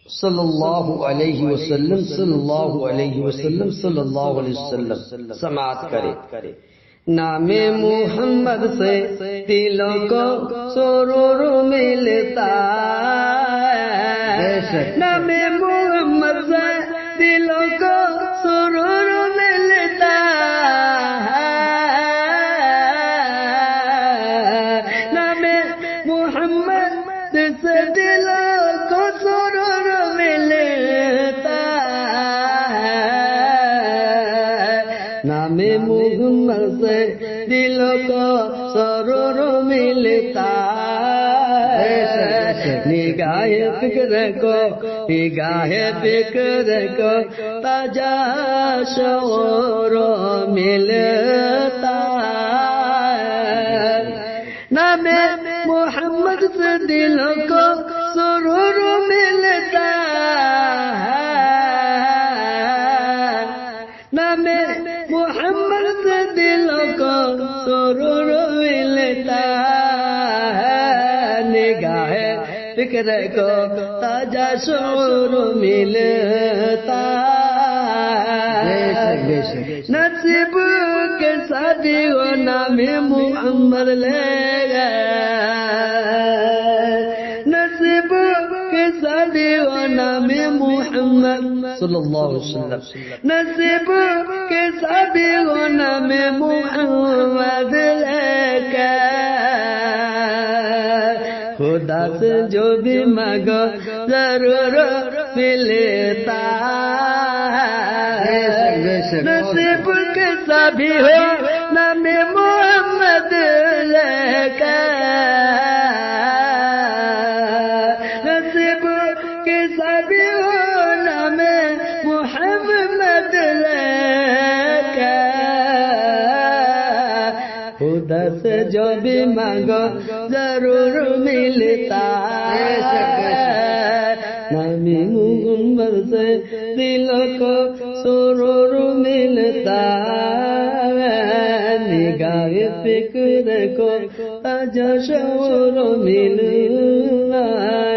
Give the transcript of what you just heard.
صلی اللہ علیہ وسلم صلی اللہ علیہ وسلم صلی اللہ علیہ وسلم سماعت کرے۔ نام محمد سے دلوں کو سرور ملتا ہے، نام محمد سے دلوں کو سرور ملتا ہے، نام محمد سے دلوں کو سرور ملتا ہے، نام محمد سے دلوں کو سرور ملتا ہے، نگاہ فکر کو نگاہ فکر کو تازہ شعور ملتا ہے، نام محمد سے دلوں کو سرور ملتا ہے، نام محمد سے دلوں کو سرور ملتا ہے، نگاہ فکر کو تازہ شعور ملتا ہے، نصیب کے ساتھی وہ نام محمد لے گئے، نصیب کے ساتھی وہ نام محمد صلی اللہ علیہ وسلم، نصیب کے ساتھی وہ نام محمد لے گئے، خدا سے جو بھی مانگو ضرور ملتا ہے، نصیب کے سبھی ہو نام محمد لے کر، نصیب کے سبھی ہو نام محمد لے کر، خدا سے جو بھی مانگو ضرور ملتا ہے، نام محمد سے دلوں کو سرور ملتا ہے، نگاہ فکر کو تازہ شعور ملتا ہے۔